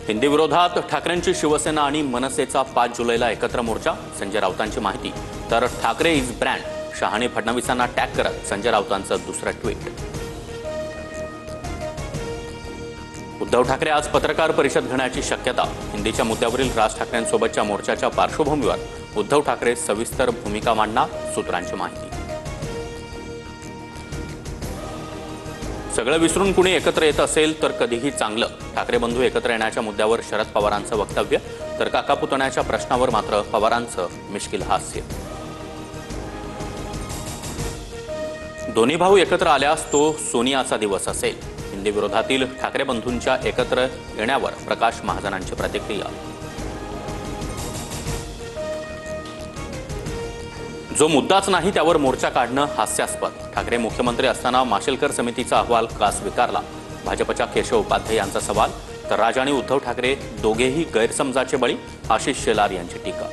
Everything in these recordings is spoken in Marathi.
हिंदी विरोधात ठाकरेंची शिवसेना आणि मनसेचा 5 जुलैला एकत्र मोर्चा, संजय राऊतांची माहिती. तर ठाकरे इज ब्रँड, शहाणे फडणवीसांना टॅग करत संजय राऊतांचं दुसरं ट्विट. उद्धव ठाकरे आज पत्रकार परिषद घेण्याची शक्यता. हिंदीच्या मुद्द्यावरील राज ठाकरेंसोबतच्या मोर्चाच्या पार्श्वभूमीवर उद्धव ठाकरे सविस्तर भूमिका मांडणार, सूत्रांची माहिती. सगळं विसरून कुणी एकत्र येत असेल तर कधीही चांगलं. ठाकरे बंधू एकत्र येण्याच्या मुद्द्यावर शरद पवारांचं वक्तव्य, तर काका पुतण्याच्या प्रश्नावर मात्र पवारांचं मिश्किल हास्य. दोन्ही भाऊ एकत्र आल्यास तो सोनियाचा दिवस असेल. हिंदी विरोधातील ठाकरे बंधूंच्या एकत्र येण्यावर प्रकाश महाजनांची प्रतिक्रिया. जो मुद्दाच नाही त्यावर मोर्चा काढणं हास्यास्पद. ठाकरे मुख्यमंत्री असताना माशेलकर समितीचा अहवाल का स्वीकारला? भाजपच्या केशव उपाध्याय यांचा सवाल. तर राज आणि उद्धव ठाकरे दोघेही गैरसमजाचे बळी, आशिष शेलार यांची टीका.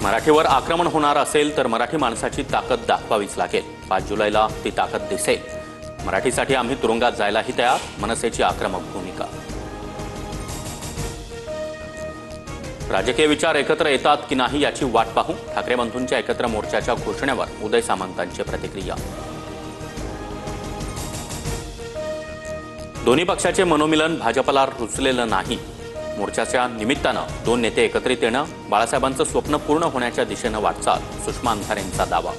मराठीवर आक्रमण होणार असेल तर मराठी माणसाची ताकद दाखवावीच लागेल. 5 जुलैला ती ताकद दिसेल. मराठीसाठी आम्ही तुरुंगात जायलाही तयार, मनसेची आक्रमक भूमिका. राजकीय विचार एकत्र येतात की नाही याची वाट पाहू. ठाकरे बंधूंच्या एकत्र मोर्चाच्या घोषणेवर उदय सामंतांची प्रतिक्रिया. दोन्ही पक्षाचे मनोमिलन भाजपला रुचलेलं नाही. मोर्चाच्या निमित्तानं 2 नेते एकत्रित येणं, बाळासाहेबांचं स्वप्न पूर्ण होण्याच्या दिशेनं वाटचाल, सुषमा अंधारेंचा दावा.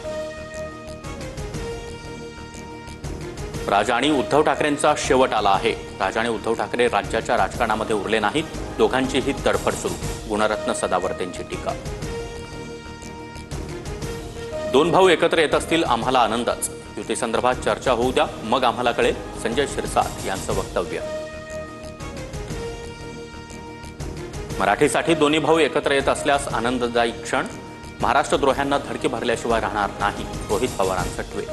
राज आणि उद्धव ठाकरेंचा शेवट आला आहे. राज आणि उद्धव ठाकरे राज्याच्या राजकारणामध्ये उरले नाहीत. दोघांचीही तडफड सुरू, गुणरत्न सदावर्तेंची टीका. 2 भाऊ एकत्र येत असतील आम्हाला आनंदच. युतीसंदर्भात चर्चा होऊ द्या, मग आम्हाला कळेल, संजय शिरसाट यांचं वक्तव्य. मराठीसाठी दोन्ही भाऊ एकत्र येत असल्यास आनंददायी क्षण. महाराष्ट्रद्रोह्यांना धडकी भरल्याशिवाय राहणार नाही, रोहित पवारांचं ट्विट.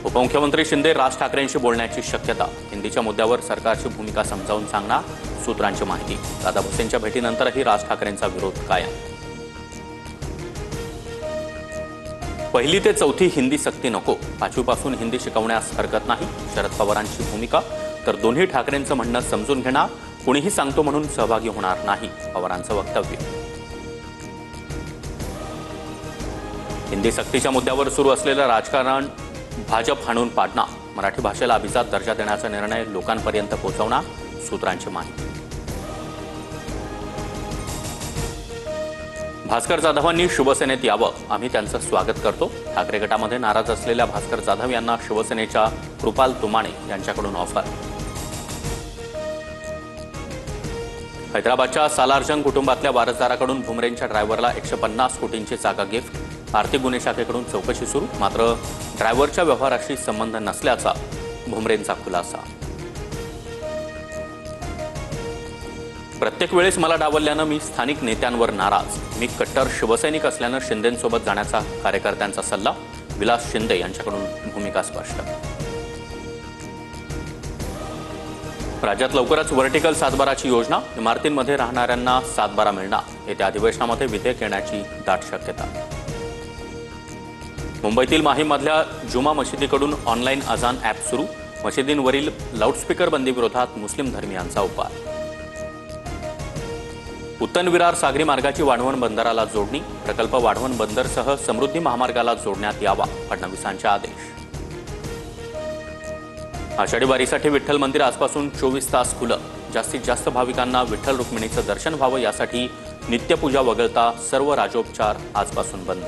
उपमुख्यमंत्री शिंदे राज ठाकरेंशी बोलण्याची शक्यता. हिंदीच्या मुद्द्यावर सरकारची भूमिका समजावून सांगणार, सूत्रांची माहिती. दादा भुसेंच्या भेटीनंतरही राज ठाकरेंचा विरोध कायम. 1ली ते 4थी हिंदी सक्ती नको. 5वीपासून हिंदी शिकवण्यास हरकत नाही, शरद पवारांची भूमिका. तर दोन्ही ठाकरेंचं म्हणणं समजून घेणार, कुणीही सांगतो म्हणून सहभागी होणार नाही, पवारांचं वक्तव्य. हिंदी सक्तीच्या मुद्द्यावर सुरू असलेलं राजकारण भाजप हाणून पाडणार. मराठी भाषेला अभिजात दर्जा देण्याचा निर्णय लोकांपर्यंत पोहोचवणार, सूत्रांची माहिती. भास्कर जाधवांनी शिवसेनेत यावं, आम्ही त्यांचं स्वागत करतो. ठाकरे गटामध्ये नाराज असलेल्या भास्कर जाधव यांना शिवसेनेच्या कृपाल तुमाणे यांच्याकडून ऑफर. हैदराबादच्या सालारजंग कुटुंबातल्या वारसदाराकडून भुमरेंच्या ड्रायव्हरला 150 कोटींची जागा गिफ्ट. आर्थिक गुन्हे शाखेकडून चौकशी सुरू, मात्र ड्रायव्हरच्या व्यवहाराशी संबंध नसल्याचा भुमरेंचा खुलासा. प्रत्येक वेळेस मला डावलल्यानं मी स्थानिक नेत्यांवर नाराज. मी कट्टर शिवसैनिक असल्यानं शिंदेंसोबत जाण्याचा कार्यकर्त्यांचा सल्ला. विलास शिंदे यांच्याकडून भूमिका स्पष्ट. राज्यात लवकरच व्हर्टिकल सातबाराची योजना. इमारतींमध्ये राहणाऱ्यांना सातबारा मिळणार. येत्या अधिवेशनामध्ये विधेयक येण्याची दाट शक्यता. मुंबईतील माहीममधल्या जुमा मशिदीकडून ऑनलाईन अजान ॲप सुरू. मशिदींवरील लाऊडस्पीकर बंदी विरोधात मुस्लिम धर्मियांचा उपाय. उत्तन विरार सागरी मार्गाची वाढवण बंदराला जोडणी. प्रकल्प वाढवण बंदरसह समृद्धी महामार्गाला जोडण्यात यावा, फडणवीसांचे आदेश. आषाढी वारीसाठी विठ्ठल मंदिर आजपासून 24 तास खुलं. जास्तीत जास्त भाविकांना विठ्ठल रुक्मिणीचं दर्शन व्हावं यासाठी नित्यपूजा वगळता सर्व राजोपचार आजपासून बंद.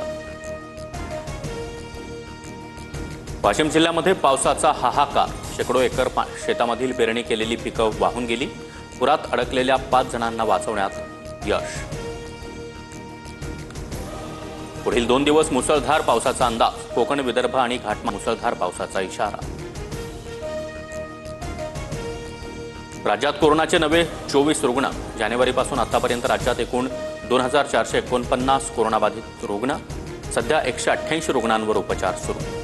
वाशिम जिल्ह्यामध्ये पावसाचा हाहाकार. शेकडो एकर शेतामधील पेरणी केलेली पिकं वाहून गेली. पुरात अडकलेल्या 5 जणांना वाचवण्यात यश. पुढील 2 दिवस मुसळधार पावसाचा अंदाज. कोकण, विदर्भ आणि घाटमा मुसळधार पावसाचा इशारा. राज्यात कोरोनाचे नवे 24 रुग्ण. जानेवारीपासून आतापर्यंत राज्यात एकूण 2449 कोरोनाबाधित रुग्ण. सध्या 188 रुग्णांवर उपचार सुरू.